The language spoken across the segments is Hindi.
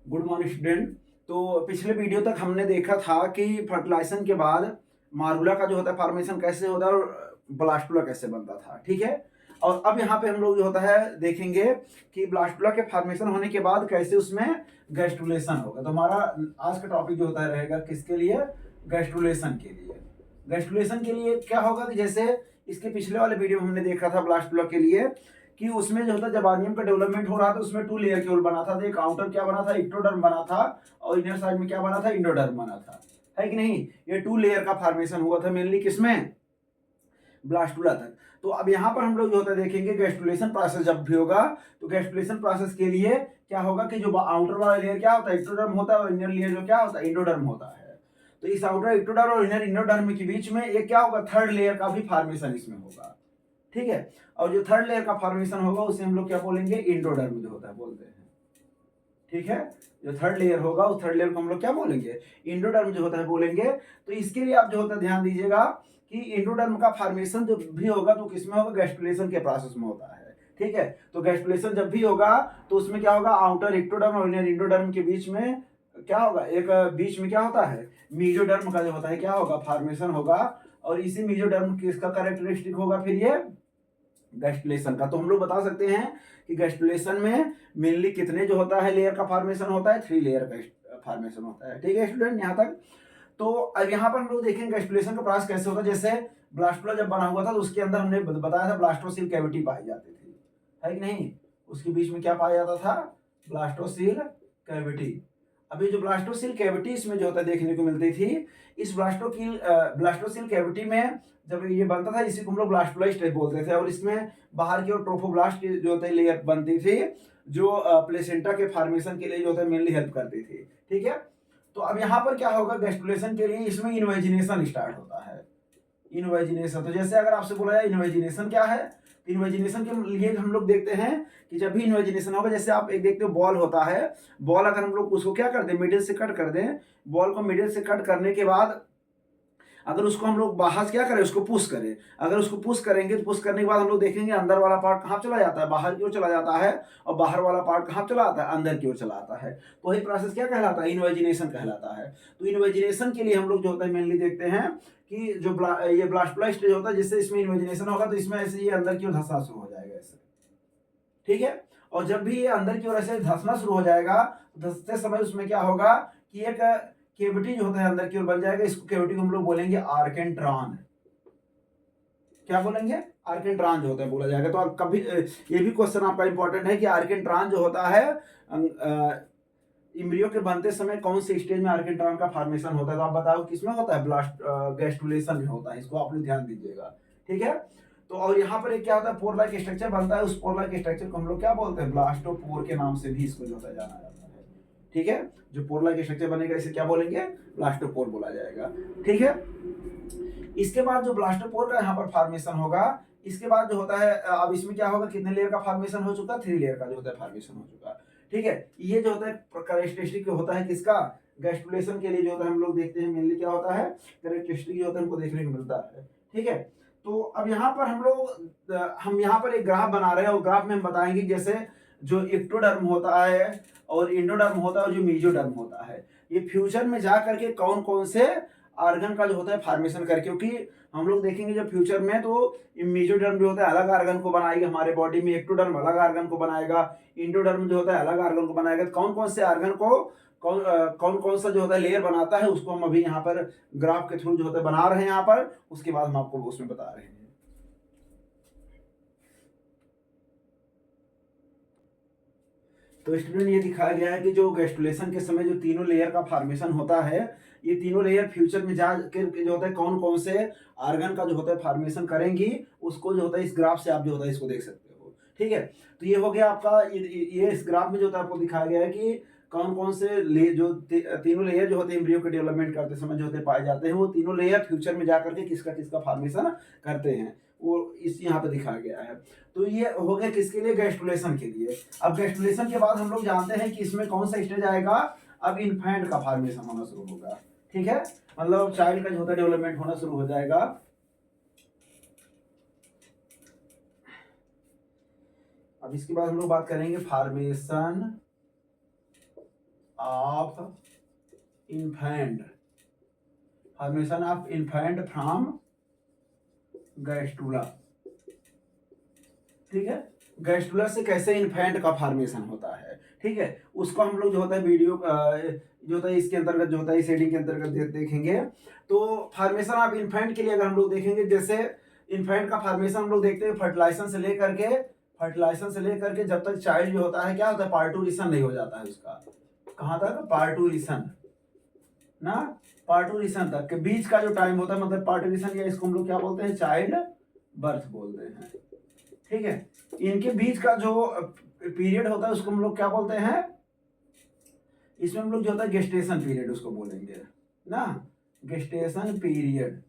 Good morning student. तो पिछले वीडियो तक हमने देखा था कि फर्टिलाइजेशन के बाद मारुला का जो होता है फॉर्मेशन कैसे होता है और ब्लास्टुला कैसे बनता था, ठीक है। और अब यहाँ पे हम लोग जो होता है देखेंगे कि ब्लास्टुला के फॉर्मेशन होने के बाद कैसे उसमें गैस्ट्रुलेशन होगा। तो हमारा आज का टॉपिक जो होता है रहेगा किसके लिए? गैस्ट्रुलेशन के लिए। गैस्ट्रुलेशन के लिए क्या होगा कि जैसे इसके पिछले वाले वीडियो में हमने देखा था ब्लास्टुला के लिए कि उसमें जो होता जबानियम का डेवलपमेंट हो रहा था, उसमें 2 लेयर केवल बना था। तो एक आउटर क्या बना था? एक्टोडर्म बना था, और इनर साइड में क्या बना था? इंडोडर्म बना था, है कि नहीं। ये 2 लेयर का फॉर्मेशन हुआ था मेनली किसमें? ब्लास्टुला तक। तो अब यहाँ पर हम लोग जो होता है देखेंगे गैस्ट्रुलेशन प्रोसेस जब भी होगा तो गैस्ट्रुलेशन प्रोसेस के लिए क्या होगा कि जो आउटर वाला लेयर क्या होता है? एक्टोडर्म होता है, और इनर लेयर जो क्या होता है? इंडोडर्म होता है। तो इस आउटर एक्टोडर्म और इनर इंडोडर्म के बीच में एक क्या होगा? थर्ड लेयर का भी फॉर्मेशन इसमें होगा, ठीक है। और जो थर्ड लेयर का फॉर्मेशन होगा उसे हम लोग क्या बोलेंगे? इंडोडर्म जो होता है बोलते हैं, ठीक है। जो थर्ड लेयर होगा उस थर्ड लेयर को हम लोग क्या बोलेंगे? इंडोडर्म जो होता है बोलेंगे। तो इसके लिए आप जो होता है ध्यान दीजिएगा कि इंडोडर्म का फॉर्मेशन जब भी होगा तो किसमें होगा? गैस्ट्रुलेशन के प्रोसेस में होता है, ठीक है। तो गैस्ट्रुलेशन जब भी होगा तो उसमें क्या होगा? आउटर एक्टोडर्म और इनर इंडोडर्म के बीच में क्या होगा? एक बीच में क्या होता है? मीजोडर्म का जो होता है क्या होगा? फॉर्मेशन होगा। और इसी मीजोडर्म किसका कैरेक्टरिस्टिक होगा फिर? ये गैस्ट्रुलेशन का। तो हम लोग बता सकते हैं कि गैस्ट्रुलेशन में मेनली कितने जो होता है लेयर का फॉर्मेशन होता है? 3 लेयर का फॉर्मेशन होता है, ठीक है स्टूडेंट, यहाँ तक। तो अब यहाँ पर हम लोग देखेंगे गैस्ट्रुलेशन का प्रोसेस कैसे होता है। जैसे ब्लास्टुला जब बना हुआ था तो उसके अंदर हमने बताया था ब्लास्टोसिल कैविटी पाई जाती थी, है कि नहीं। उसके बीच में क्या पाया जाता था? Blastocoel cavity. अभी जो ब्लास्टोसिल कैविटी इसमें जो होता है देखने को मिलती थी, इस ब्लास्टोसिल कैविटी में जब ये बनता था इसी को हम लोग ब्लास्टोलाइस्ट बोलते थे। और इसमें बाहर की ओर ट्रोफोब्लास्ट जो होता है लेयर बनती थी, जो प्लेसेंटा के फॉर्मेशन के लिए जो होता है मेनली हेल्प करती थी, ठीक है। तो अब यहाँ पर क्या होगा? गैस्ट्रुलेशन के लिए इसमें इन्वेजिनेशन स्टार्ट होता है। इन्वेजिनेशन, तो जैसे अगर आपसे बोला जाए इन्वेजिनेशन क्या है, तो इन्वेजिनेशन के लिए हम लोग देखते हैं कि जब भी इन्वेजिनेशन होगा, जैसे आप एक देखते हो बॉल होता है, बॉल अगर हम लोग उसको क्या कर दें? मिडिल से कट कर दें। बॉल को मिडिल से कट करने के बाद अगर उसको हम लोग बाहर से क्या करें? उसको पुश करें। अगर उसको पुश करेंगे तो पुश करने के बाद हम लोग देखेंगे अंदर वाला पार्ट कहाँ चला जाता है? बाहर की ओर चला जाता है। और बाहर वाला पार्ट कहाँ चला आता है? अंदर की ओर चला आता है। तो वही प्रोसेस क्या कहलाता है? इन्वेजिनेशन कहलाता है। तो इन्वेजिनेशन के लिए हम लोग जो होता है मेनली देखते हैं कि जो ये ब्लास्टुला स्टेज होता है, जिससे इसमें इन्वेजिनेशन होगा तो इसमें ऐसे ये अंदर की ओर धंसना शुरू हो जाएगा ऐसे, ठीक है। और जब भी ये अंदर की ओर ऐसे धंसना शुरू हो जाएगा तो धंसते समय उसमें क्या होगा कि एक केविटी जो होता है अंदर की ओर बन जाएगा। इस केविटी को हम लोग बोलेंगे आर्केंट्रॉन। क्या बोलेंगे? आर्केंट्रॉन जो होता है बोला जाएगा। तो आप कभी ये भी क्वेश्चन आपका इंपॉर्टेंट है कि आर्केंट्रॉन जो होता है इम्ब्रियो के बनते समय कौन से स्टेज में आर्केंट्रॉन का फॉर्मेशन होता है? तो आप बताओ किसमें होता है? गैस्ट्रुलेशन में होता है। इसको आप लोग ध्यान दीजिएगा, ठीक है। तो और यहाँ पर एक क्या होता है? पोर लाइक स्ट्रक्चर बनता है। उस पोर लाइक स्ट्रक्चर को हम लोग क्या बोलते हैं? ब्लास्टोपोर के नाम से भी इसको जो होता है जाना जाता है, ठीक है। जो पोर लाइक स्ट्रक्चर बनेगा इसे क्या बोलेंगे? ब्लास्टोपोर बोला जाएगा, ठीक है। इसके बाद जो ब्लास्टोपोर का यहाँ पर फॉर्मेशन होगा, इसके बाद जो होता है अब इसमें क्या होगा? कितने लेयर का फॉर्मेशन हो चुका? 3 लेयर का जो होता है फॉर्मेशन हो चुका, ठीक है। ये जो होता है कैरेक्टरिस्टिक होता है किसका? गैस्ट्रुलेशन के लिए जो होता है हम लोग देखते हैं मेनली क्या होता है? कैरेक्टरिस्टिक जो होता है हमको देखने को मिलता है, ठीक है। तो अब यहाँ पर हम यहाँ पर एक ग्राफ बना रहे हैं और ग्राफ में हम बताएंगे जैसे जो एक्टोडर्म होता है और इंडोडर्म होता है और जो मीजोडर्म होता है, ये फ्यूचर में जा करके कौन कौन से आर्गन का जो होता है फॉर्मेशन करके, क्योंकि हम लोग देखेंगे जब फ्यूचर में तो मेसोडर्म जो होता है अलग आर्गन को बनाएगा हमारे बॉडी में, एक्टोडर्म अलग आर्गन को बनाएगा, इंडोडर्म जो होता है अलग आर्गन को बनाएगा। कौन कौन से आर्गन को कौन कौन सा जो होता है लेयर बनाता है उसको हम अभी यहाँ पर ग्राफ के थ्रू जो होता है बना रहे हैं यहाँ पर, उसके बाद हम आपको उसमें बता रहे हैं। तो स्टूडेंट ये दिखाया गया है कि जो गैस्ट्रुलेशन के समय जो तीनों लेयर का फॉर्मेशन होता है, ये तीनों लेयर फ्यूचर में जाकर जो होता है कौन कौन से आर्गन का जो होता है फॉर्मेशन करेंगी, उसको जो होता है इस ग्राफ से आप जो होता है इसको देख सकते हो, ठीक है। तो ये हो गया आपका ये इस ग्राफ में जो होता है आपको दिखाया गया है कि कौन कौन से तीनों लेयर जो होते हैं एम्ब्रियो के डेवलपमेंट करते समय जो होते पाए जाते हैं, वो तीनों लेयर फ्यूचर में जाकर के किसका किसका फॉर्मेशन करते हैं, वो इस यहाँ पे दिखाया गया है। तो ये हो गया किसके लिए? गैस्ट्रुलेशन के लिए। अब गैस्ट्रुलेशन के बाद हम लोग जानते हैं कि इसमें कौन सा स्टेज आएगा? अब इन्फेंट का फॉर्मेशन होना शुरू होगा, ठीक है। मतलब चाइल्ड का जो होता है डेवलपमेंट होना शुरू हो जाएगा। अब इसके बाद हम लोग बात करेंगे formation of infant, formation of infant from gastrula. ठीक है, गैस्ट्रूला से कैसे इन्फेंट का फॉर्मेशन होता है, ठीक है, उसको हम लोग जो होता है वीडियो जो होता है इसके अंतर्गत जो होता है इस हेडिंग के अंतर्गत देखेंगे। तो फॉर्मेशन ऑफ इन्फेंट के लिए अगर हम लोग देखेंगे, जैसे इन्फेंट का फॉर्मेशन हम लोग देखते हैं फर्टिलाइजेशन से लेकर के जब तक चाइल्ड जो होता है क्या होता है, पार्टूरिशन नहीं हो जाता है उसका, कहाँ तक, पार्टूरिशन ना, पार्टूरिशन तक के बीच का जो टाइम होता है, मतलब पार्टूरिशन, या इसको हम लोग क्या बोलते हैं, चाइल्ड बर्थ बोलते हैं। ठीक है, इनके बीच का जो पीरियड होता है उसको हम लोग क्या बोलते हैं, इसमें हम लोग जो होता है गेस्टेशन पीरियड उसको बोलेंगे ना, गेस्टेशन पीरियड।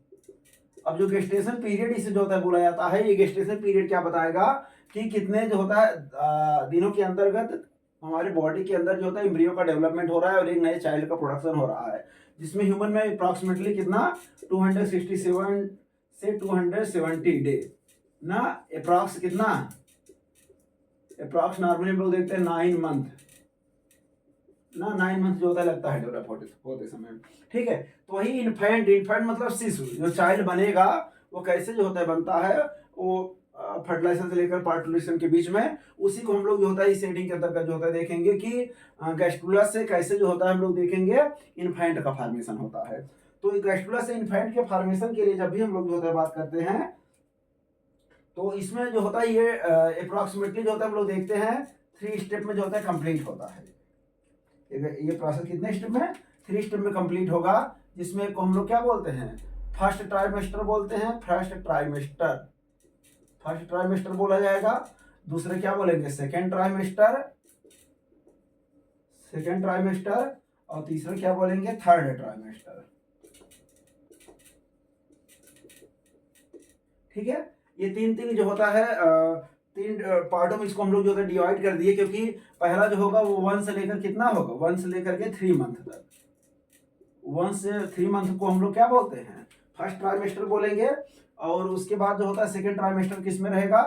अब जो गेस्टेशन पीरियड इसे जो होता है बोला जाता है, ये गेस्टेशन पीरियड क्या बताएगा कि कितने जो होता है दिनों के अंतर्गत हमारे बॉडी के अंदर जो होता है एम्ब्रियो का डेवलपमेंट हो रहा है और एक नए चाइल्ड का प्रोडक्शन हो रहा है, जिसमें ह्यूमन में अप्रॉक्सीमेटली कितना 267 से 270 डे ना, अप्रॉक्स कितना, अप्रॉक्स नॉर्मली हम लोग देखते हैं 9 मंथ ना, 9 मंथ जो होता है लगता है डेवलप होते समय। ठीक है, तो वही इन्फेंट मतलब शिशु जो चाइल्ड बनेगा वो कैसे जो होता है बनता है, वो फर्टिलाइजेशन से लेकर पार्टुलेशन के बीच में, उसी को हम लोग जो होता है इस हेडिंग के अंतर्गत जो होता है देखेंगे कि गैस्ट्रूला से कैसे जो होता है हम लोग देखेंगे इन्फेंट का फॉर्मेशन होता है। तो गैस्ट्रूला से इन्फेंट के फॉर्मेशन के लिए जब भी हम लोग जो होता है बात करते हैं, तो इसमें जो होता है ये अप्रॉक्सीमेटली जो होता है हम लोग देखते हैं 3 स्टेप में जो होता है कंप्लीट होता है। ये प्रोसेस कितने स्टेप में, 3 स्टेप में कंप्लीट होगा, जिसमें को हम लोग क्या बोलते हैं, फर्स्ट ट्राइमेस्टर बोलते हैं, फर्स्ट ट्राइमेस्टर बोला जाएगा। दूसरे क्या बोलेंगे, सेकेंड ट्राइमेस्टर, और तीसरा क्या बोलेंगे, थर्ड ट्राइमेस्टर। ठीक है, ये तीन जो होता है 3 पार्टों में इसको हम लोग जो है डिवाइड कर दिए, क्योंकि पहला जो होगा वो 1 से लेकर कितना होगा, 1 से लेकर के 3 मंथ तक, 1 से 3 मंथ को हम लोग क्या बोलते हैं, फर्स्ट ट्राइमेस्टर बोलेंगे। और उसके बाद जो होता है सेकेंड ट्राइमेस्टर किस में रहेगा,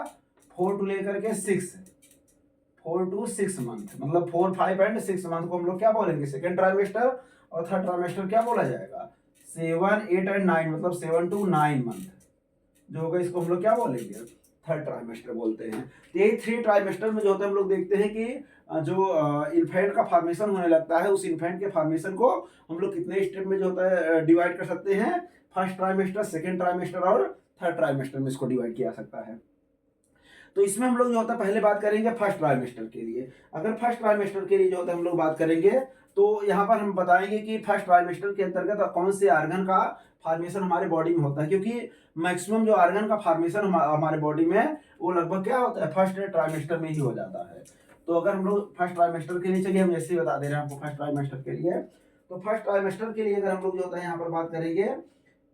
4 टू लेकर के 6 मंथ, मतलब 4, 5 एंड 6 मंथ को हम लोग क्या बोलेंगे, सेकेंड ट्राइमेस्टर। और थर्ड ट्राइमेस्टर क्या बोला जाएगा, 7, 8 एंड 9, मतलब 7 to 9 मंथ जो होगा, इसको हम लोग क्या बोलेंगे, थर्ड ट्राइमेस्टर बोलते हैं। यही 3 ट्राइमेस्टर में जो होता है हम लोग देखते हैं कि जो इन्फेंट का फॉर्मेशन होने लगता है, उस इन्फेंट के फॉर्मेशन को हम लोग कितने स्टेप में जो होता है डिवाइड कर सकते हैं, फर्स्ट ट्राइमेस्टर, सेकेंड ट्राइमेस्टर और थर्ड ट्राइमेस्टर में इसको डिवाइड किया सकता है। तो इसमें हम लोग जो होता है पहले बात करेंगे फर्स्ट ट्राइमेस्टर के लिए। अगर फर्स्ट ट्राइमेस्टर के लिए जो होता है हम लोग बात करेंगे, तो यहाँ पर हम बताएंगे कि फर्स्ट ट्राइमेस्टर के अंतर्गत कौन से आर्गन का फॉर्मेशन हमारे बॉडी में होता है, क्योंकि मैक्सिमम जो आर्गन का फॉर्मेशन हमारे बॉडी में वो लगभग क्या होता है, फर्स्ट ट्राइमेस्टर में ही हो जाता है। तो अगर हम लोग फर्स्ट ट्राइमेस्टर के लिए, चलिए हम ऐसे ही बता दे रहे हैं आपको फर्स्ट ट्राइमेस्टर के लिए। तो फर्स्ट ट्राइमेस्टर के लिए अगर हम लोग जो होता है यहाँ पर बात करेंगे,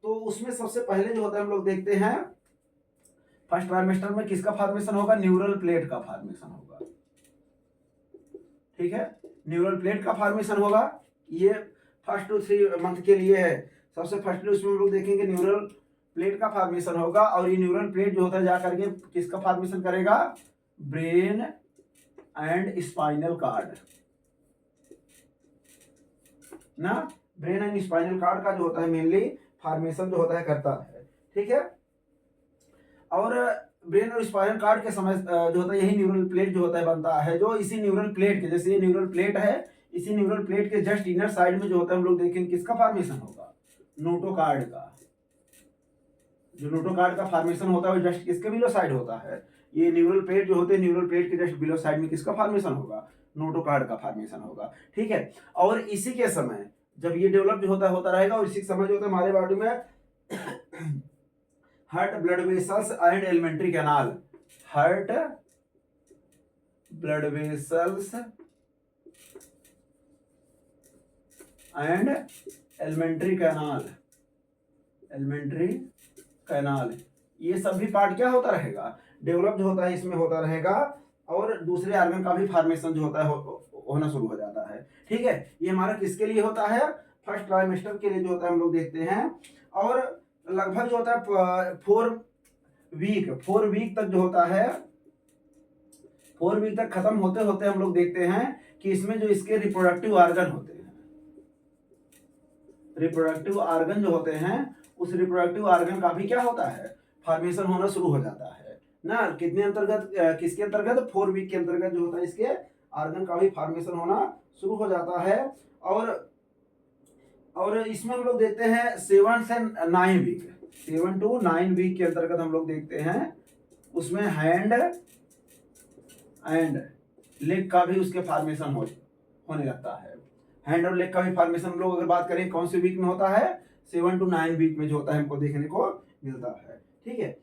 तो उसमें सबसे पहले जो होता है हम लोग देखते हैं फर्स्ट ट्राइमेस्टर में किसका फॉर्मेशन होगा, न्यूरल प्लेट का फॉर्मेशन होगा। ठीक है, न्यूरल प्लेट का फॉर्मेशन होगा, ये फर्स्ट टू 3 मंथ के लिए है। सबसे फर्स्ट उसमें हम लोग देखेंगे न्यूरल प्लेट का फॉर्मेशन होगा, और ये न्यूरल प्लेट जो होता है जा करके किसका फॉर्मेशन करेगा, ब्रेन एंड स्पाइनल कार्ड ना, ब्रेन एंड स्पाइनल कार्ड का जो होता है मेनली फॉर्मेशन जो होता है करता है। ठीक है, और ब्रेन और स्पाइनल कार्ड के समय जो होता है यही न्यूरल प्लेट जो होता है बनता है, जो इसी न्यूरल प्लेट के, जैसे ये न्यूरल प्लेट है, इसी न्यूरल प्लेट के जस्ट इनर साइड में जो होता है हम लोग देखेंगे किसका फॉर्मेशन होगा, नोटोकार्ड का। जो नोटोकार्ड का फॉर्मेशन होता है वो जस्ट किसके बिलो साइड होता है, ये न्यूरल प्लेट जो होते हैं, न्यूरल प्लेट के जस्ट बिलो साइड में किसका फॉर्मेशन होगा, नोटोकार्ड का फॉर्मेशन होगा। ठीक है, और इसी के समय जब ये डेवलप जो होता रहेगा, और इसी समय जो होता है हमारे बॉडी में heart, blood vessels and alimentary canal, heart, blood vessels and alimentary canal, ये सभी पार्ट क्या होता रहेगा, डेवलप जो होता है इसमें होता रहेगा, और दूसरे ऑर्गन का भी फॉर्मेशन जो होता है होना शुरू हो जाता है। ठीक है, ये हमारा किसके लिए होता है, फर्स्ट ट्राइमेस्टर के लिए जो होता है हम लोग देखते हैं। और लगभग जो होता है 4 वीक तक जो होता है, 4 वीक तक खत्म होते होते हम लोग देखते हैं कि इसमें जो इसके रिप्रोडक्टिव ऑर्गन होते हैं, रिप्रोडक्टिव ऑर्गन जो होते हैं, उस रिप्रोडक्टिव ऑर्गन का भी क्या होता है, फॉर्मेशन होना शुरू हो जाता है ना। कितने अंतर्गत, किसके अंतर्गत, 4 वीक के अंतर्गत जो होता है इसके ऑर्गन का भी फॉर्मेशन होना शुरू हो जाता है। और इसमें हम लोग देखते हैं 7 से 9 वीक, 7 to 9 वीक के अंतर्गत हम लोग देखते हैं उसमें हैंड एंड लेग का भी उसके फॉर्मेशन होने लगता है। हैंड और लेग का भी फॉर्मेशन हम लोग अगर बात करें कौन से वीक में होता है, 7 to 9 वीक में जो होता है हमको देखने को मिलता है। ठीक है,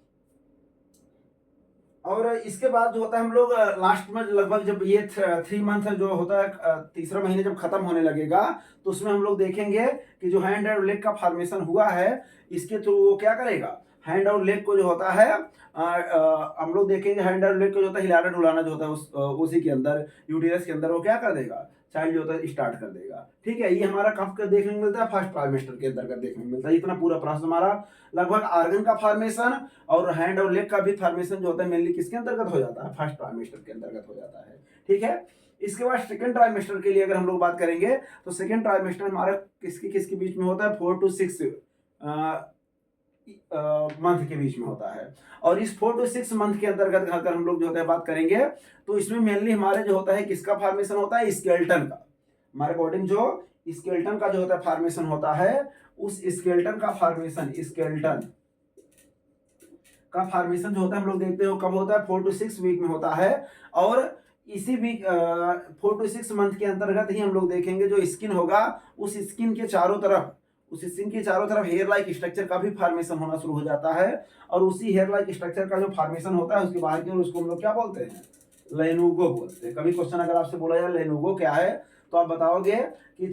और इसके बाद जो होता है हम लोग लास्ट में लगभग जब ये 3 मंथ जो होता है, तीसरा महीने जब खत्म होने लगेगा, तो उसमें हम लोग देखेंगे कि जो हैंड और लेग का फॉर्मेशन हुआ है इसके थ्रू वो क्या करेगा, हैंड और लेग को जो होता है हम लोग देखेंगे हैंड और लेग को जो होता है हिलाना डुलाना जो होता है उसी के अंदर, यूटेरस के अंदर वो क्या कर देगा, चाइल्ड जो होता है स्टार्ट कर देगा। ठीक है, ये हमारा कब देखने को मिलता है, फर्स्ट ट्राइमेस्टर के अंतर्गत देखने को मिलता है। इतना पूरा प्रोसेस हमारा लगभग ऑर्गन का फॉर्मेशन और हैंड और लेग का भी फॉर्मेशन जो होता है मेनली किसके अंतर्गत हो जाता है, फर्स्ट ट्राइमेस्टर के अंतर्गत हो जाता है। ठीक है, इसके बाद सेकंड ट्राइमेस्टर के लिए अगर हम लोग बात करेंगे तो सेकंड ट्राइमेस्टर हमारा किसके बीच में होता है, 4 to 6 मंथ के बीच में होता है। और इस 4 to 6 मंथ के अंतर्गत अगर हम लोग जो होता है बात करेंगे तो इसमें मेनली हमारे जो होता है किसका फॉर्मेशन होता है, स्केलेटन का। हमारे बॉडी में जो स्केलेटन का जो होता है फॉर्मेशन होता है, उस स्केलेटन का फॉर्मेशन, स्केलेटन का फॉर्मेशन जो होता है हम लोग देखते हो कब होता है, 4 to 6 वीक में होता है। और इसी वीक 4 to 6 मंथ के अंतर्गत ही हम लोग देखेंगे जो स्किन होगा, उस स्किन के चारों तरफ, उस स्किन के चारों तरफ हेयर लाइक स्ट्रक्चर का भी फॉर्मेशन होना शुरू हो जाता है। और उसी हेयर लाइक स्ट्रक्चर का जो फॉर्मेशन होता है उसके बाहर की ओर उसको हम लोग क्या बोलते हैं, लेनुगो बोलते हैं। कभी क्वेश्चन अगर आपसे बोला जाए लेनुगो क्या है, तो आप बताओगे कि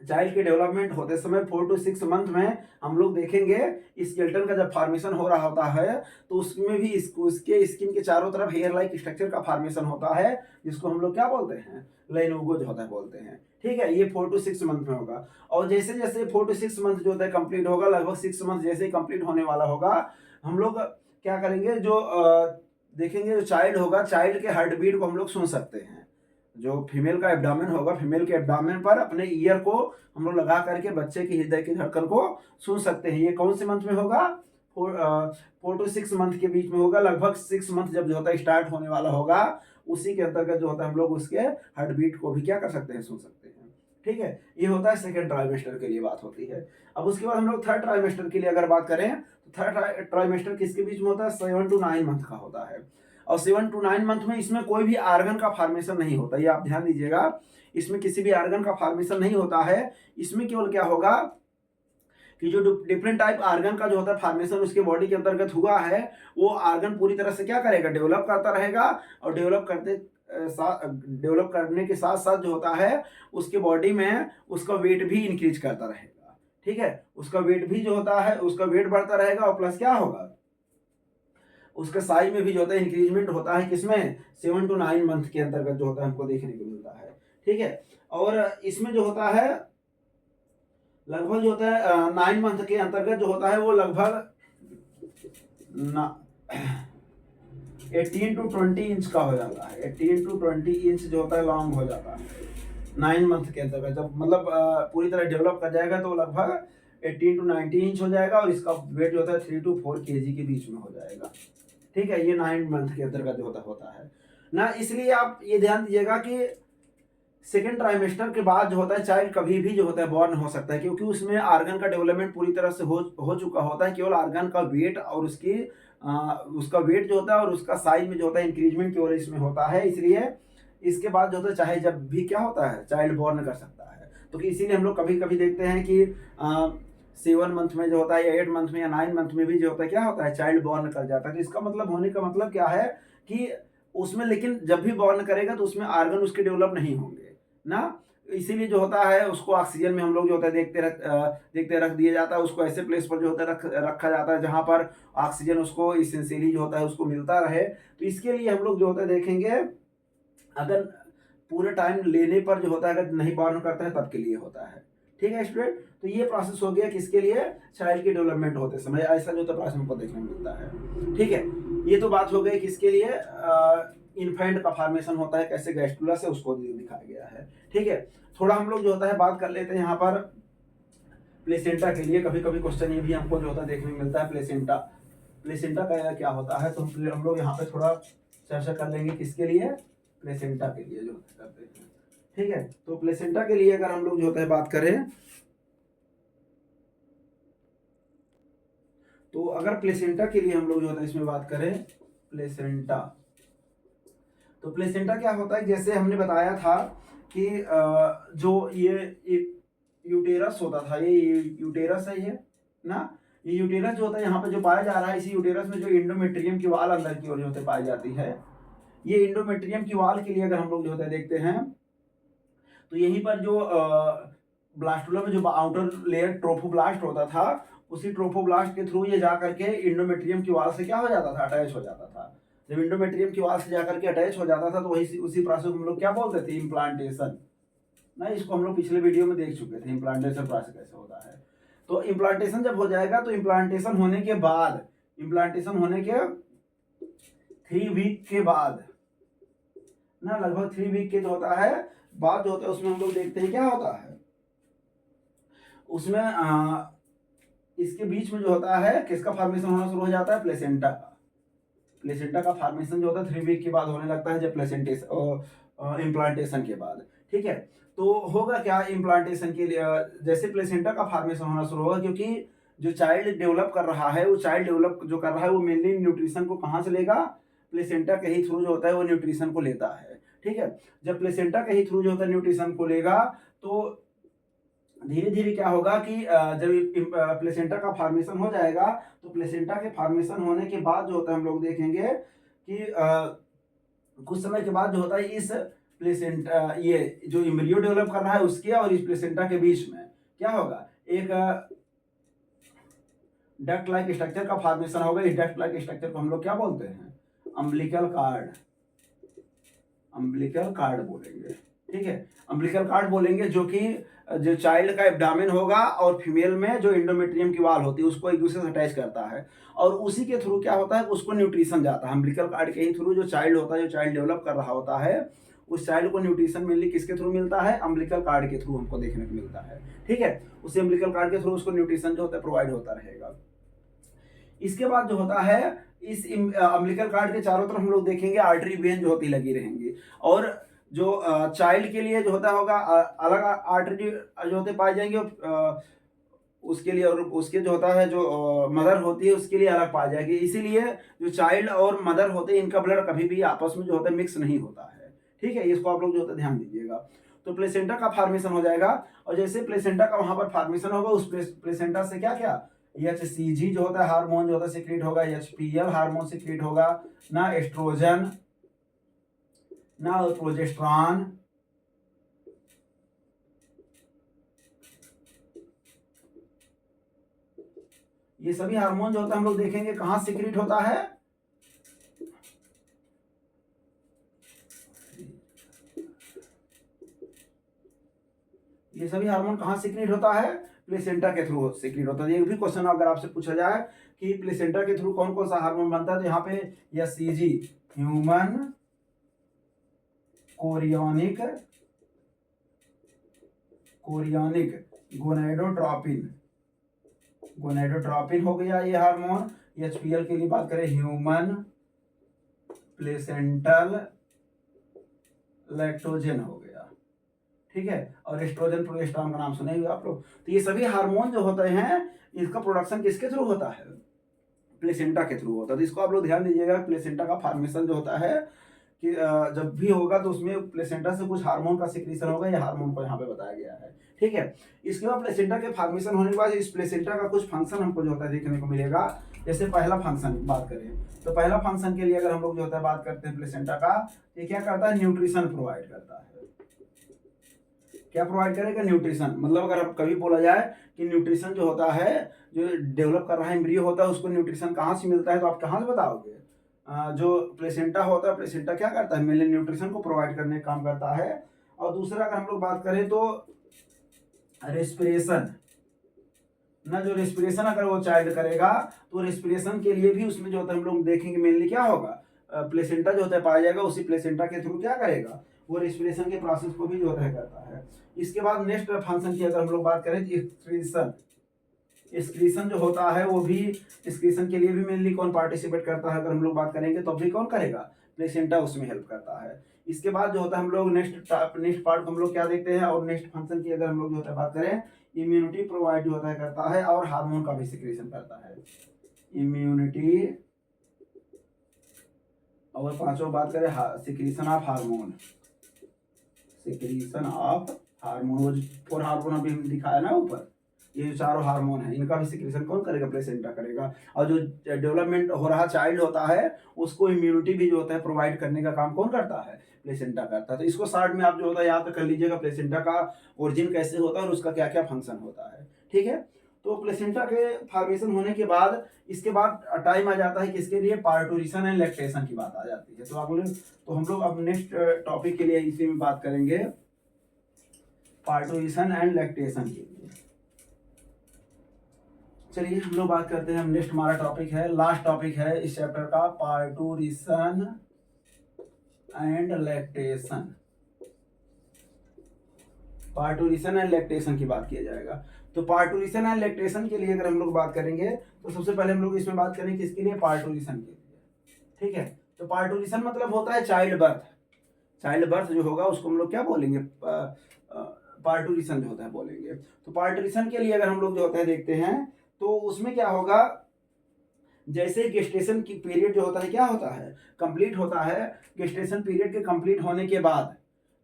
चाइल्ड के डेवलपमेंट होते समय 4 to 6 मंथ में हम लोग देखेंगे स्केलेटन का जब फॉर्मेशन हो रहा होता है तो उसमें भी उसके स्किन के चारों तरफ हेयर लाइक स्ट्रक्चर का फॉर्मेशन होता है, जिसको हम लोग क्या बोलते हैं, लेनुगो जो होता है बोलते हैं। ठीक है, ये 4 to 6 मंथ में होगा। और जैसे जैसे 4 to 6 मंथ जो होता है कंप्लीट होगा, लगभग 6 मंथ जैसे ही कंप्लीट होने वाला होगा, हम लोग क्या करेंगे, जो देखेंगे जो चाइल्ड होगा, चाइल्ड के हार्ट बीट को हम लोग सुन सकते हैं। जो फीमेल का एब्डामेन होगा, फीमेल के एब्डामेन पर अपने ईयर को हम लोग लगा करके बच्चे की हृदय की धड़कन को सुन सकते हैं। ये कौन से मंथ में होगा, 4 to 6 मंथ के बीच में होगा। लगभग 6 मंथ जब जो होता है स्टार्ट होने वाला होगा, उसी के अंतर्गत जो होता है हम लोग उसके हार्ट बीट को भी क्या कर सकते हैं, सुन सकते हैं। ठीक है, ये होता है सेकेंड ट्राइमेस्टर के लिए बात होती है। अब उसके बाद हम लोग थर्ड ट्राइमेस्टर के लिए अगर बात करें तो थर्ड ट्राइमेस्टर किसके बीच में होता है, 7 to 9 मंथ का होता है। और 7 to 9 मंथ में इसमें कोई भी ऑर्गन का फॉर्मेशन नहीं होता, ये आप ध्यान दीजिएगा, इसमें किसी भी ऑर्गन का फॉर्मेशन नहीं होता है। इसमें केवल क्या होगा कि जो डिफरेंट टाइप ऑर्गन का जो होता है फॉर्मेशन उसके बॉडी के अंतर्गत हुआ है, वो ऑर्गन पूरी तरह से क्या करेगा, डेवलप करता रहेगा। और डेवलप करने के साथ साथ जो होता है उसके बॉडी में उसका वेट भी इंक्रीज करता रहेगा। ठीक है, उसका वेट भी जो होता है उसका वेट बढ़ता रहेगा, और प्लस क्या होगा, उसका साइज में भी जो होता है इंक्रीजमेंट होता है, किसमें, 7 to 9 मंथ के अंतर्गत जो होता है हमको देखने को मिलता है। ठीक है, और इसमें जो होता है लगभग जो होता है 9 मंथ के अंतर्गत जो होता है वो लगभग 18 to 20 इंच का हो जाता है। 18 to 20 इंच जो होता है लॉन्ग हो जाता है 9 मंथ के अंतर्गत। जब मतलब पूरी तरह डेवलप कर जाएगा तो लगभग 18 to 19 इंच हो जाएगा, और इसका वेट जो होता है 3 to 4 kg के बीच में हो जाएगा। ठीक है, ये 9 मंथ के अंतर्गत जो होता है ना। इसलिए आप ये ध्यान दीजिएगा कि सेकेंड ट्राइमेस्टर के बाद जो होता है चाइल्ड कभी भी जो होता है बॉर्न हो सकता है, क्योंकि उसमें ऑर्गन का डेवलपमेंट पूरी तरह से हो चुका होता है। केवल ऑर्गन का वेट और उसका वेट जो होता है और उसका साइज में जो होता है इंक्रीजमेंट केवल इसमें होता है। इसलिए इसके बाद जो होता है चाहे जब भी क्या होता है चाइल्ड बॉर्न कर सकता है। तो इसीलिए हम लोग कभी कभी देखते हैं कि 7 मंथ में जो होता है या 8 मंथ में या 9 मंथ में भी जो होता है क्या होता है, चाइल्ड बॉर्न कर जाता है। तो इसका मतलब होने का मतलब क्या है कि उसमें, लेकिन जब भी बॉर्न करेगा तो उसमें ऑर्गन उसके डेवलप नहीं होंगे ना। इसीलिए जो होता है उसको ऑक्सीजन में हम लोग जो होता है देखते रख दिया जाता है। उसको ऐसे प्लेस पर जो होता है रखा जाता है जहां पर ऑक्सीजन उसको इसेंशियली जो होता है उसको मिलता रहे। तो इसके लिए हम लोग जो होता है देखेंगे, अगर पूरे टाइम लेने पर जो होता है अगर नहीं बॉर्न करता है तब के लिए होता है। ठीक है स्टूडेंट, तो ये प्रोसेस हो गया किसके लिए, चाइल्ड के डेवलपमेंट होते समय ऐसा जो होता है प्रोसेस हमको देखने को मिलता है। ठीक है, ये तो बात हो गई किसके लिए, इन्फेंट का फॉर्मेशन होता है कैसे गैस्ट्रुला से, उसको दिखाया गया है। ठीक है, थोड़ा हम लोग जो होता है बात कर लेते हैं यहाँ पर प्लेसेंटा के लिए। कभी कभी क्वेश्चन ये भी हमको जो होता है देखने को मिलता है, प्लेसेंटा, प्लेसेंटा का क्या होता है, तो हम लोग यहाँ पे थोड़ा चर्चा कर लेंगे किसके लिए, प्लेसेंटा के लिए जो करते हैं। ठीक है, तो प्लेसेंटा के लिए अगर हम लोग जो होता है बात करें, तो अगर प्लेसेंटा के लिए हम लोग जो होता है इसमें बात करें प्लेसेंटा, तो प्लेसेंटा क्या होता है, जैसे हमने बताया था कि जो ये यूटेरस होता था, ये यूटेरस है ये ना, ये यूटेरस जो होता है यहाँ पे जो पाया जा रहा है, इसी यूटेरस में जो इंडोमेट्रियम की वाल अंदर की ओर जो होते पाई जाती है, ये इंडोमेट्रियम की वाल के लिए अगर हम लोग जो होता है देखते हैं, तो यहीं पर जो ब्लास्टुला में जो आउटर लेयर ट्रोफोब्लास्ट होता था, उसी ट्रोफोब्लास्ट के थ्रू ये जा करके इंडोमेट्रियम की वाल से क्या हो जाता था, अटैच हो जाता था। जब इंडोमेट्रियम की वाल से जाकर के अटैच हो जाता था तो वही उसी प्रोसेस को हम लोग क्या बोलते थे, इम्प्लांटेशन ना। इसको हम लोग पिछले वीडियो में देख चुके थे, इम्प्लांटेशन प्रोसेस कैसे होता है। तो इम्प्लांटेशन जब हो जाएगा, तो इम्प्लांटेशन होने के बाद, इम्प्लांटेशन होने के 3 वीक के बाद ना, लगभग 3 वीक के जो होता है बाद जो होता है, उसमें हम लोग देखते हैं क्या होता है, उसमें इसके बीच में जो होता है किसका फॉर्मेशन होना शुरू हो जाता है, प्लेसेंटा का। प्लेसेंटा का फॉर्मेशन जो होता है 3 वीक के बाद होने लगता है, जब प्लेसेंटेशन इम्प्लांटेशन के बाद। ठीक है, तो होगा क्या इम्प्लांटेशन के लिए, जैसे प्लेसेंटा का फॉर्मेशन होना शुरू होगा, क्योंकि जो चाइल्ड डेवलप कर रहा है, वो चाइल्ड डेवलप जो कर रहा है वो मेनली न्यूट्रिशन को कहाँ से लेगा, प्लेसेंटा के ही थ्रू जो होता है वो न्यूट्रिशन को लेता है। ठीक है, जब प्लेसेंटा के ही थ्रू जो होता है न्यूट्रिशन को लेगा, तो धीरे धीरे क्या होगा कि जब प्लेसेंटा का फॉर्मेशन हो जाएगा, तो प्लेसेंटा के फॉर्मेशन होने के बाद जो होता है हम लोग देखेंगे कि कुछ समय के बाद जो होता है इस प्लेसेंटा, ये जो एम्ब्रियो डेवलप कर रहा है उसके और इस प्लेसेंटा के बीच में क्या होगा, एक डक्ट लाइक स्ट्रक्चर का फॉर्मेशन होगा। इस डक्ट लाइक स्ट्रक्चर को हम लोग क्या बोलते हैं, अम्बिलिकल कार्ड, अम्बिलिकल कार्ड बोलेंगे। ठीक है, अम्बिलिकल कार्ड बोलेंगे, जो कि जो चाइल्ड का एब्डामेन होगा और फीमेल में जो इंडोमेट्रियम की वाल होती है उसको एक दूसरे से अटैच करता है, और उसी के थ्रू क्या होता है, उसको न्यूट्रिशन जाता है। अम्बिलिकल कार्ड के ही थ्रू जो चाइल्ड होता है, जो चाइल्ड डेवलप कर रहा होता है, उस चाइल्ड को न्यूट्रिशन मेनली किसके थ्रू मिलता है, अम्बिलिकल कार्ड के थ्रू हमको देखने को मिलता है। ठीक है, उसी अम्बिलिकल कार्ड के थ्रू उसको न्यूट्रिशन जो होता है प्रोवाइड होता रहेगा। इसके बाद जो होता है, इस अम्बिलिकल कार्ड के चारों तरफ हम लोग देखेंगे आर्टरी वेन जो होती लगी रहेंगी, और जो चाइल्ड के लिए जो होता होगा अलग आर्टरी जो होते पाए जाएंगे, उसके लिए, और उसके जो होता है जो मदर होती है उसके लिए अलग पाई जाएगी। इसीलिए जो चाइल्ड और मदर होते हैं इनका ब्लड कभी भी आपस में जो होता है मिक्स नहीं होता है। ठीक है, इसको आप लोग जो होता है ध्यान दीजिएगा। तो प्लेसेंटा का फॉर्मेशन हो जाएगा, और जैसे प्लेसेंटा का वहां पर फॉर्मेशन होगा, उस प्लेसेंटा से क्या क्या HCG जो होता है हार्मोन जो होता है सिक्रीट होगा, HPL हार्मोन सिक्रीट होगा ना, एस्ट्रोजन ना, प्रोजेस्टेरॉन, ये सभी हार्मोन जो होता है हम लोग देखेंगे कहां सिक्रीट होता है, ये सभी हार्मोन कहां सिक्रीट होता है, प्लेसेंटा के थ्रू सिक्रीट होता है। ये भी क्वेश्चन अगर आपसे पूछा जाए कि प्लेसेंटा के थ्रू कौन कौन सा हार्मोन बनता है, तो यहाँ पे HCG ह्यूमन कोरियोनिक गोनेडोट्रोपिन हो गया ये हार्मोन। HPL के लिए बात करें, ह्यूमन प्लेसेंटल लैक्टोजन हो गया। ठीक है, और एस्ट्रोजन प्रोजेस्टेरॉन का नाम सुने हुए आप लोग। तो ये सभी हार्मोन जो होते हैं इसका प्रोडक्शन किसके थ्रू होता है, प्लेसेंटा के थ्रू होता है। तो इसको आप लोग ध्यान दीजिएगा, प्लेसेंटा का फॉर्मेशन जो होता है कि जब भी होगा तो उसमें प्लेसेंटा से कुछ हार्मोन का सिक्रीशन होगा, ये हार्मोन को यहाँ पे बताया गया है। ठीक है, इसके बाद प्लेसेंटा के फॉर्मेशन होने के बाद इस प्लेसेंटा का कुछ फंक्शन हमको जो होता है देखने को मिलेगा। जैसे पहला फंक्शन बात करें, तो पहला फंक्शन के लिए अगर हम लोग जो होता है बात करते हैं प्लेसेंटा का, ये क्या करता है, न्यूट्रिशन प्रोवाइड करता है। क्या प्रोवाइड करेगा, न्यूट्रिशन। मतलब अगर कभी बोला जाए कि न्यूट्रिशन जो होता है, जो डेवलप कर रहा है एम्ब्रियो होता है, उसको न्यूट्रिशन कहाँ से मिलता है, तो आप कहाँ से बताओगे, जो प्लेसेंटा होता है, प्लेसेंटा क्या करता है, मेनली न्यूट्रिशन को प्रोवाइड करने का काम करता है। और दूसरा अगर हम लोग बात करें तो रेस्पिरेशन ना, जो रेस्पिरेशन अगर वो चाइल्ड करेगा तो रेस्पिरेशन के लिए भी उसमें जो होता है हम लोग देखेंगे मेनली क्या होगा, प्लेसेंटा जो होता है पाया जाएगा, उसी प्लेसेंटा के थ्रू क्या करेगा, वो रेस्पिरेशन के प्रोसेस को भी जो होता है करता है। इसके बाद नेक्स्ट फंक्शन की अगर हम लोग बात करें, एक्सक्रीशन। एक्सक्रीशन जो होता है वो भी, एक्सक्रीशन के लिए भी मेनली कौन पार्टिसिपेट करता है अगर हम लोग बात करेंगे, तो भी कौन करेगा, प्लेसेंटा उसमें हेल्प करता है। इसके बाद जो होता है हम लोग नेक्स्ट पार्ट को हम लोग क्या देखते हैं, और नेक्स्ट फंक्शन की अगर हम लोग जो होता है बात करें, इम्यूनिटी प्रोवाइड जो होता है करता है, और हार्मोन का भी सिक्रीशन करता है। इम्यूनिटी, और पांचों बात करें secretion of hormone, secretion of hormone, वो 4 हार्मोन अभी दिखाया ना ऊपर, ये जो चारों हार्मोन है इनका भी सिक्रीशन कौन करेगा, प्लेसेंटा करेगा। और जो डेवलपमेंट हो रहा चाइल्ड होता है उसको इम्यूनिटी भी जो होता है प्रोवाइड करने का काम कौन करता है, प्लेसेंटा करता है। तो इसको शॉर्ट में आप जो होता है याद कर लीजिएगा, प्लेसेंटा का ओरिजिन कैसे होता है और उसका क्या क्या फंक्शन होता है, ठीक है। तो प्लेसेंटा के फॉर्मेशन होने के बाद इसके बाद टाइम आ जाता है किसके लिए, पार्टूरिशन एंड लैक्टेशन की बात आ जाती है। तो हम लोग अब नेक्स्ट टॉपिक के लिए इसी में बात करेंगे, पार्टूरिशन एंड लैक्टेशन के लिए। चलिए हम लोग बात करते हैं, नेक्स्ट हमारा टॉपिक है, लास्ट टॉपिक है इस चैप्टर का, पार्टूरिशन एंड लैक्टेशन। पार्टूरिशन एंड लैक्टेशन की बात किया जाएगा। तो पार्टूरिशन एंड लैक्टेशन के लिए अगर हम लोग बात करेंगे, तो सबसे पहले हम लोग इसमें बात करेंगे किसके लिए, पार्टूरिशन के लिए, ठीक है। तो पार्टूरिशन मतलब होता है चाइल्ड बर्थ। चाइल्ड बर्थ जो होगा उसको हम लोग क्या बोलेंगे, पार्टूरिशन जो होता है बोलेंगे। तो पार्टूरिशन के लिए अगर हम लोग जो होता है देखते हैं, तो उसमें क्या होगा, जैसे गेस्टेशन की पीरियड जो होता है क्या होता है, कंप्लीट होता है। गेस्टेशन पीरियड के कंप्लीट होने के बाद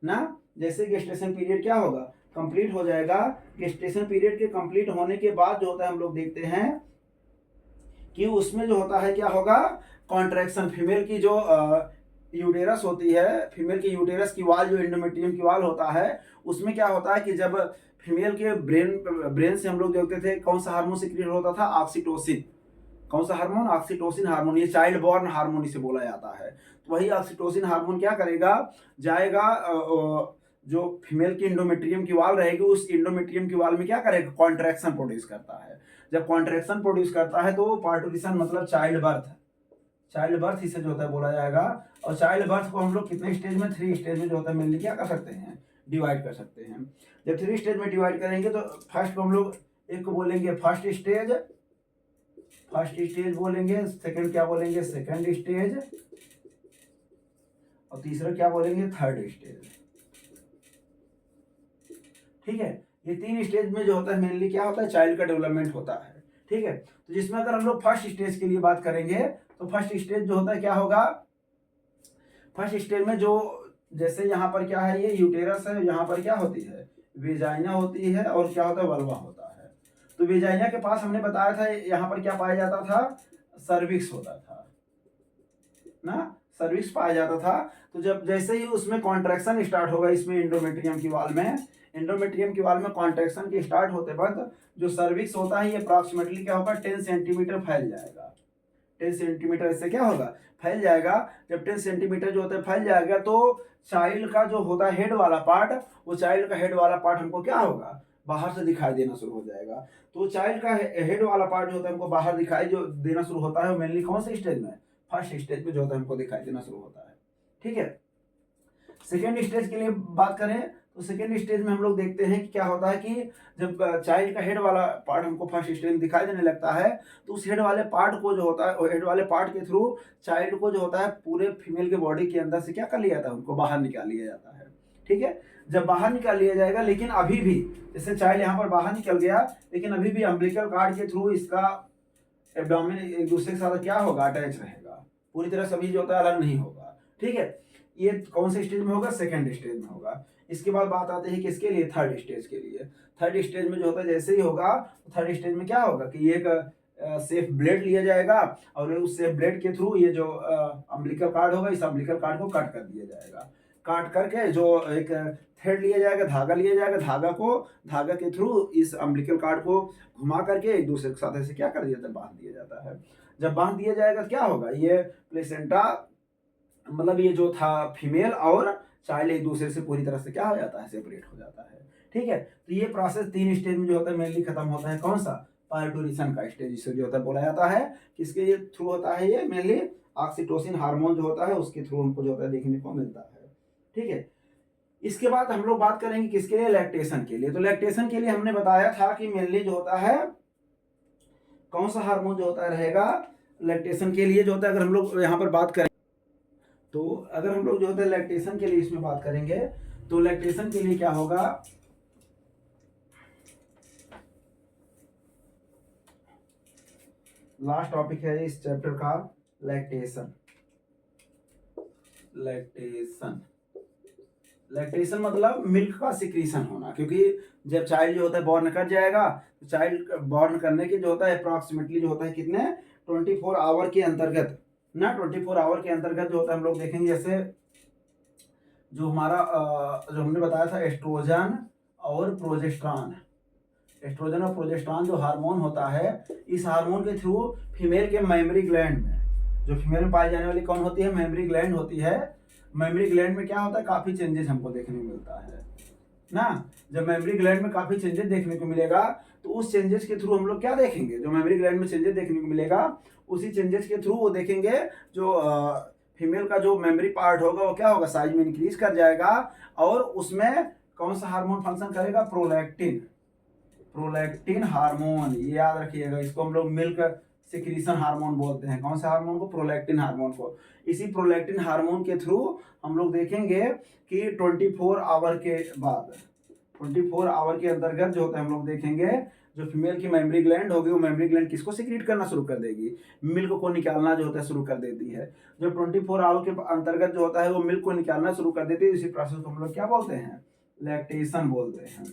ना, जैसे गेस्टेशन पीरियड क्या होगा, कंप्लीट हो जाएगा। गेस्टेशन पीरियड के कंप्लीट होने के बाद जो होता है हम लोग देखते हैं कि उसमें जो होता है क्या होगा, कॉन्ट्रैक्शन। फीमेल की जो यूटेरस होती है, फीमेल की यूटेरस की वाल, जो एंडोमेट्रियम की वाल होता है, उसमें क्या होता है कि जब फीमेल के ब्रेन से हम लोग देखते थे कौन सा हार्मोन सिक्रीट होता था, ऑक्सीटोसिन। कौन सा हार्मोन, ऑक्सीटोसिन हार्मोन। ये चाइल्ड बॉर्न हार्मोन इसे बोला जाता है। तो वही ऑक्सीटोसिन हार्मोन क्या करेगा, जाएगा जो फीमेल की इंडोमेट्रियम की वाल रहेगी, उस इंडोमेट्रियम की वाल में क्या करेगा, कॉन्ट्रैक्शन प्रोड्यूस करता है। जब कॉन्ट्रैक्शन प्रोड्यूस करता है तो पार्टूरिशन मतलब चाइल्ड बर्थ, चाइल्ड बर्थ इसे जो होता है बोला जाएगा। और चाइल्ड बर्थ को हम लोग कितने स्टेज में, 3 स्टेज में जो होता है मेनली क्या कर सकते हैं, डिवाइड कर सकते हैं। जब 3 स्टेज में डिवाइड करेंगे तो फर्स्ट को हम लोग एक को बोलेंगे फर्स्ट स्टेज बोलेंगे, सेकंड क्या बोलेंगे, सेकंड स्टेज, और तीसरा क्या बोलेंगे, थर्ड स्टेज, ठीक है। ये 3 स्टेज में जो होता है मेनली क्या होता है, चाइल्ड का डेवलपमेंट होता है, ठीक है। तो जिसमें अगर हम लोग फर्स्ट स्टेज के लिए बात करेंगे, तो फर्स्ट स्टेज जो होता है क्या होगा, फर्स्ट स्टेज में जो, जैसे यहाँ पर क्या है, ये यूटेरस है, यहाँ पर क्या होती है, वेजाइना होती है, और क्या होता है, वल्वा होता है। तो वेजाइना के पास हमने बताया था यहाँ पर क्या पाया जाता था, सर्विक्स होता था ना, सर्विक्स पाया जाता था। तो जब जैसे ही उसमें कॉन्ट्रैक्शन स्टार्ट होगा, इसमें एंडोमेट्रियम की वाल में, एंडोमेट्रियम की वाल में कॉन्ट्रैक्शन के स्टार्ट होते वक्त जो सर्विक्स होता है ये अप्रॉक्सीमेटली क्या होगा, 10 सेंटीमीटर फैल जाएगा। 10 सेंटीमीटर इससे क्या होगा, फैल जाएगा। जब 10 सेंटीमीटर जो होता है फैल जाएगा, तो चाइल्ड का जो होता है हेड वाला पार्ट, वो चाइल्ड का हेड वाला पार्ट हमको क्या होगा, बाहर से दिखाई देना शुरू हो जाएगा। तो चाइल्ड का हेड वाला पार्ट जो होता है हमको बाहर दिखाई जो देना शुरू होता है, वो मेनली कौन से स्टेज में, फर्स्ट स्टेज में जो होता है हमको दिखाई देना शुरू होता है, ठीक है। सेकेंड स्टेज के लिए बात करें, तो सेकेंड स्टेज में हम लोग देखते हैं कि क्या होता है कि जब चाइल्ड का हेड वाला पार्ट हमको फर्स्ट स्टेज में दिखाई देने लगता है, तो उस हेड वाले पार्ट को जो होता है, हेड वाले पार्ट के थ्रू चाइल्ड को जो होता है पूरे फीमेल के बॉडी के अंदर से क्या कर लिया जाता है, उनको बाहर निकाल लिया जाता है, ठीक है। जब बाहर निकाल लिया जाएगा, लेकिन अभी भी जैसे चाइल्ड यहाँ पर बाहर निकल गया, लेकिन अभी भी अम्बिलिकल कार्ड के थ्रू इसका एब्डोमेन एक दूसरे के साथ क्या होगा, अटैच रहेगा, पूरी तरह से अभी जो होता है अलग नहीं होगा, ठीक है। ये कौन से स्टेज में होगा, सेकंड स्टेज में होगा। इसके बाद बात आती है किसके लिए, थर्ड स्टेज के लिए। थर्ड स्टेज में जो होता है जैसे ही होगा, तो थर्ड स्टेज में क्या होगा कि ये एक सेफ ब्लेड लिया जाएगा, और उस सेफ ब्लेड के थ्रू ये जो अम्बिलिकल कार्ड होगा, इस अम्बिलिकल कार्ड को कट कर दिया जाएगा। काट करके जो एक थ्रेड लिया जाएगा, धागा लिया जाएगा, धागा के थ्रू इस अम्बिलिकल कार्ड को घुमा करके एक दूसरे के साथ ऐसे क्या कर दिया जाता है, बांध दिया जाता है। जब बांध दिया जाएगा क्या होगा, ये प्लेसेंटा मतलब ये जो था फीमेल और चाइल्ड एक दूसरे से पूरी तरह से क्या हो जाता है, सेपरेट हो जाता है, ठीक है। तो ये प्रोसेस 3 स्टेज में जो होता है मेनली खत्म होता है। कौन सा, पार्टूरिशन का स्टेज, जिसे जो होता है बोला जाता है किसके थ्रू होता है, ये मेनली ऑक्सीटोसिन हार्मोन जो होता है उसके थ्रू हमको जो होता है देखने को मिलता है। ठीक है, इसके बाद हम लोग बात करेंगे किसके लिए, लैक्टेशन के लिए। तो लैक्टेशन के लिए हमने बताया था कि मेनली जो होता है कौन सा हार्मोन जो होता है रहेगा लैक्टेशन के लिए जो होता है। अगर हम लोग यहाँ पर बात करें तो अगर हम लोग जो होता है लैक्टेशन के लिए इसमें बात करेंगे तो लैक्टेशन के लिए क्या होगा, लास्ट टॉपिक है इस चैप्टर का लैक्टेशन। लैक्टेशन लैक्टेशन मतलब मिल्क का सिक्रीशन होना, क्योंकि जब चाइल्ड जो होता है बॉर्न कर जाएगा तो चाइल्ड बॉर्न करने के जो होता है अप्रॉक्सीमेटली जो होता है कितने 24 आवर के अंतर्गत ना, 24 आवर के अंतर्गत जो होता है हम लोग देखेंगे जैसे जो हमारा जो हमने बताया था एस्ट्रोजन और प्रोजेस्टेरॉन। एस्ट्रोजन और प्रोजेस्टेरॉन जो हार्मोन होता है, इस हार्मोन के थ्रू फीमेल के मेमोरी ग्लैंड में, जो फीमेल में पाई जाने वाली कौन होती है, मेमोरी ग्लैंड होती है। मेमोरी ग्लैंड में क्या होता है, काफी चेंजेस हमको देखने को मिलता है ना। जब मेमोरी ग्लैंड में काफी चेंजेस देखने को मिलेगा तो उस चेंजेस के थ्रू हम लोग क्या देखेंगे, जो मेमोरी ग्लैंड में चेंजेस देखने को मिलेगा उसी चेंजेस के थ्रू वो देखेंगे जो फीमेल का जो मेमोरी पार्ट होगा वो क्या होगा, साइज में इंक्रीज कर जाएगा। और उसमें कौन सा हार्मोन फंक्शन करेगा, प्रोलैक्टिन। प्रोलैक्टिन हार्मोन, ये याद रखिएगा, इसको हम लोग मिल्क सिक्रीशन हार्मोन बोलते हैं। कौन सा हार्मोन को, प्रोलैक्टिन हार्मोन को। इसी प्रोलैक्टिन हार्मोन के थ्रू हम लोग देखेंगे कि 24 आवर के बाद, 24 आवर के अंतर्गत जो होता है हम लोग देखेंगे जो फीमेल की मेमोरी ग्लैंड होगी वो मेमोरी ग्लैंड किसको सीक्रेट करना शुरू कर देगी, मिल्क को निकालना जो होता है शुरू कर देती है। जब 24 आवर के अंतर्गत जो होता है वो मिल्क को निकालना शुरू कर देती है, इसी प्रोसेस को हम लोग क्या बोलते हैं, लैक्टेशन बोलते हैं।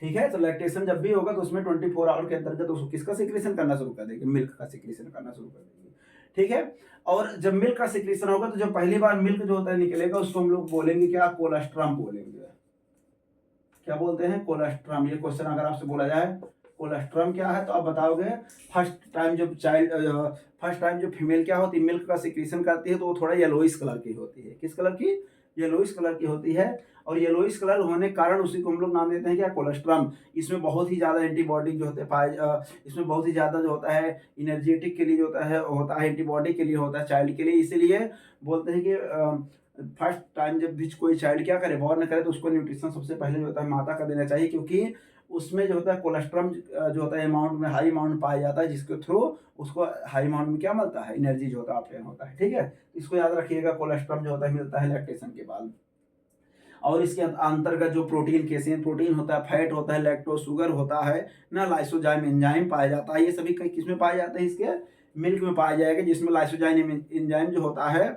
ठीक है, तो लैक्टेशन जब भी होगा तो उसमें 24 आवर के अंतर्गत उसको किसका सिक्रेशन करना शुरू कर देगी, मिल्क का सिक्रेशन करना शुरू कर देगी। ठीक है, और जब मिल्क का सिक्रेशन होगा तो जब पहली बार मिल्क जो होता है निकलेगा उसको हम लोग बोलेंगे क्या, कोलेस्ट्रम बोलेंगे। क्या बोलते हैं, कोलेस्ट्रम। ये क्वेश्चन अगर आपसे बोला जाए कोलेस्ट्रम क्या है तो आप बताओगे फर्स्ट टाइम जब फीमेल क्या होती है, मिल्क का सिक्रेशन करती है तो वो थोड़ा येलोइश कलर की होती है। किस कलर की, येलोइश कलर की होती है। और येलोइश कलर होने के कारण उसी को हम लोग नाम देते हैं क्या, कोलेस्ट्रम। इसमें बहुत ही ज़्यादा एंटीबॉडी जो होते हैं इसमें बहुत ही ज़्यादा जो होता है एनर्जेटिक के लिए जो होता है एंटीबॉडी के लिए होता है, चाइल्ड के लिए। इसीलिए बोलते हैं कि फर्स्ट टाइम जब भी कोई चाइल्ड क्या करे, बॉर्न करे, तो उसको न्यूट्रिशन सबसे पहले जो होता है माता का देना चाहिए, क्योंकि उसमें जो होता है कोलेस्ट्रम जो होता है अमाउंट में हाई अमाउंट पाया जाता है, जिसके थ्रू उसको हाई अमाउंट में क्या मिलता है, एनर्जी जो होता है ऑप्टेन होता है। ठीक है, इसको याद रखिएगा, कोलेस्ट्रम जो होता है मिलता है लैक्टेशन के बाद। और इसके अंतर्गत जो प्रोटीन केसिन प्रोटीन होता है, फैट होता है, लैक्टोज शुगर होता है ना, लाइसोजाइम एंजाइम पाया जाता है। ये सभी किस में पाए जाते हैं, इसके मिल्क में पाया जाएगा, जिसमें लाइसोजाइम एंजाइम जो होता है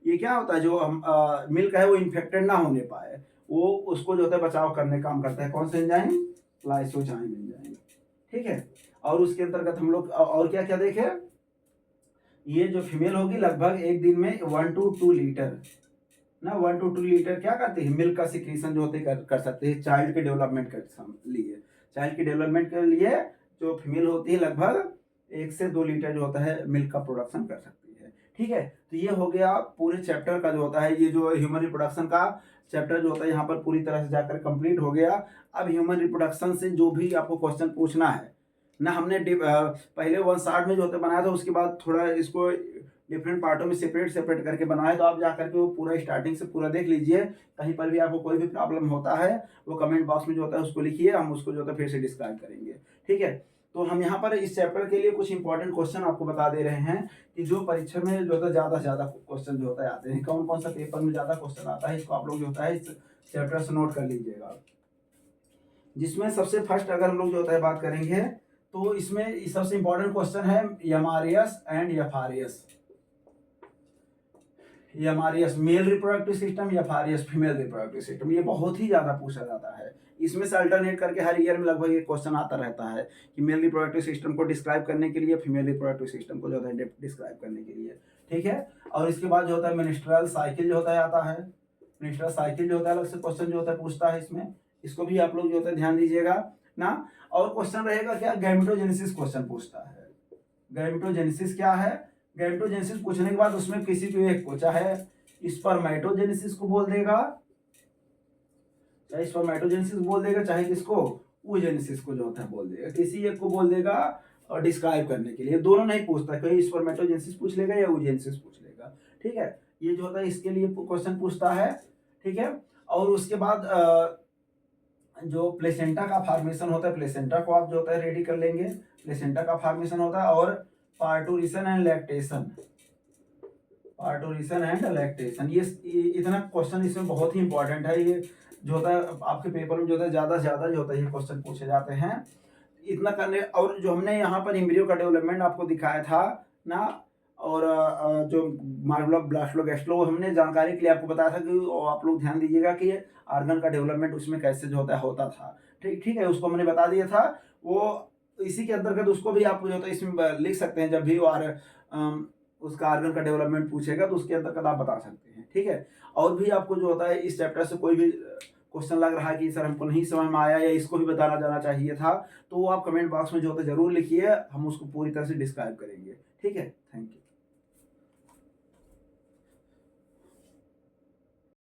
ये क्या होता है, जो मिल्क है वो इन्फेक्टेड ना होने पाए, वो उसको जो होता है बचाव करने का काम करता है। कौन सा एंजाइम, लाइसोजाइम एंजाइम। ठीक है, और उसके अंतर्गत हम लोग और क्या क्या देखे, ये जो फीमेल होगी लगभग एक दिन में 1 to 2 लीटर ना, 1 to 2 लीटर क्या करते हैं, मिल्क का सिक्रीशन जो होते कर सकते हैं चाइल्ड के डेवलपमेंट के लिए। चाइल्ड के डेवलपमेंट के लिए जो फीमेल होती है लगभग 1 से 2 लीटर जो होता है मिल्क का प्रोडक्शन कर सकती है। ठीक है, तो ये हो गया पूरे चैप्टर का जो होता है, ये जो ह्यूमन रिप्रोडक्शन का चैप्टर जो होता है यहाँ पर पूरी तरह से जाकर कंप्लीट हो गया। अब ह्यूमन रिप्रोडक्शन से जो भी आपको क्वेश्चन पूछना है ना, हमने पहले 1 शॉट में जो होता बनाया था, उसके बाद थोड़ा इसको डिफरेंट पार्टों में सेपरेट करके बनाए, तो आप जा करके वो पूरा स्टार्टिंग से पूरा देख लीजिए। कहीं पर भी आपको कोई भी प्रॉब्लम होता है वो कमेंट बॉक्स में जो होता है उसको लिखिए, हम उसको जो होता है फिर से डिस्क्राइब करेंगे। ठीक है, तो हम यहाँ पर इस चैप्टर के लिए कुछ इंपॉर्टेंट क्वेश्चन आपको बता दे रहे हैं कि जो परीक्षा में जो होता है ज़्यादा से ज़्यादा क्वेश्चन जो होता है आते हैं, कौन कौन सा पेपर में ज़्यादा क्वेश्चन आता है, इसको आप लोग जो होता है इस चैप्टर से नोट कर लीजिएगा। जिसमें सबसे फर्स्ट अगर हम लोग जो होता है बात करेंगे तो इसमें सबसे इंपॉर्टेंट क्वेश्चन है यमारियस एंड यफारियस। यमारियस मेल रिप्रोडक्टिव सिस्टम, यफारियस फीमेल रिप्रोडक्टिव सिस्टम, ये बहुत ही ज़्यादा पूछा जाता है। इसमें से अल्टरनेट करके हर ईयर में लगभग एक क्वेश्चन आता रहता है कि मेल रिप्रोडक्टिव सिस्टम को डिस्क्राइब करने के लिए, फीमेल रिप्रोडक्टिव सिस्टम को जो होता है डिस्क्राइब करने के लिए। ठीक है, और इसके बाद जो होता है मेंस्ट्रुअल साइकिल जो होता है आता है, मेंस्ट्रुअल साइकिल जो होता है अलग से क्वेश्चन जो होता है पूछता है इसमें, इसको भी आप लोग जो होता है ध्यान दीजिएगा ना। और क्वेश्चन रहेगा क्या, गैमेटोजेनेसिस क्वेश्चन पूछता है। गैमेटोजेनेसिस क्या है, गैमेटोजेनेसिस पूछने के बाद उसमें किसी को एक को, चाहे स्पर्मेटोजेनेसिस को बोल देगा, चाहे स्पर्मेटोजेनेसिस बोल देगा, चाहे किसको, oogenesis को जो होता है बोल देगा, किसी एक को बोल देगा और डिस्क्राइब करने के लिए, दोनों नहीं पूछता, कहीं स्पर्मेटोजेनेसिस पूछ लेगा या oogenesis पूछ लेगा, ठीक है। ये जो होता है इसके लिए क्वेश्चन पूछता है, ठीक है। और उसके बाद जो प्लेसेंटा का फॉर्मेशन होता है, प्लेसेंटा को आप जो होता है रेडी कर लेंगे, प्लेसेंटा का फॉर्मेशन होता है, और पार्टूरिशन एंड लैक्टेशन, पार्टूरिशन एंड लैक्टेशन, ये इतना क्वेश्चन इसमें बहुत ही इंपॉर्टेंट है। ये जो होता है आपके पेपर में जो होता है ज़्यादा से ज़्यादा जो होता है ये क्वेश्चन पूछे जाते हैं, इतना करने। और जो हमने यहाँ पर एम्ब्रियो का डेवलपमेंट आपको दिखाया था ना, और जो मार्बलोब्लास्टोगैस्ट्रो हमने जानकारी के लिए आपको बताया था कि आप लोग ध्यान दीजिएगा कि आर्गन का डेवलपमेंट उसमें कैसे जो होता था, ठीक ठीक है, उसको हमने बता दिया था। वो इसी के अंतर्गत उसको भी आप जो होता है इसमें लिख सकते हैं, जब भी उसका आर्गन का डेवलपमेंट पूछेगा तो उसके अंतर्गत आप बता सकते हैं, ठीक है। और भी आपको जो होता है इस चैप्टर से कोई भी क्वेश्चन लग रहा है कि सर हमको नहीं समझ में आया या इसको भी बताना जाना चाहिए था, तो वो आप कमेंट बॉक्स में जो होता है जरूर लिखिए, हम उसको पूरी तरह से डिस्क्राइब करेंगे, ठीक है। Thank you.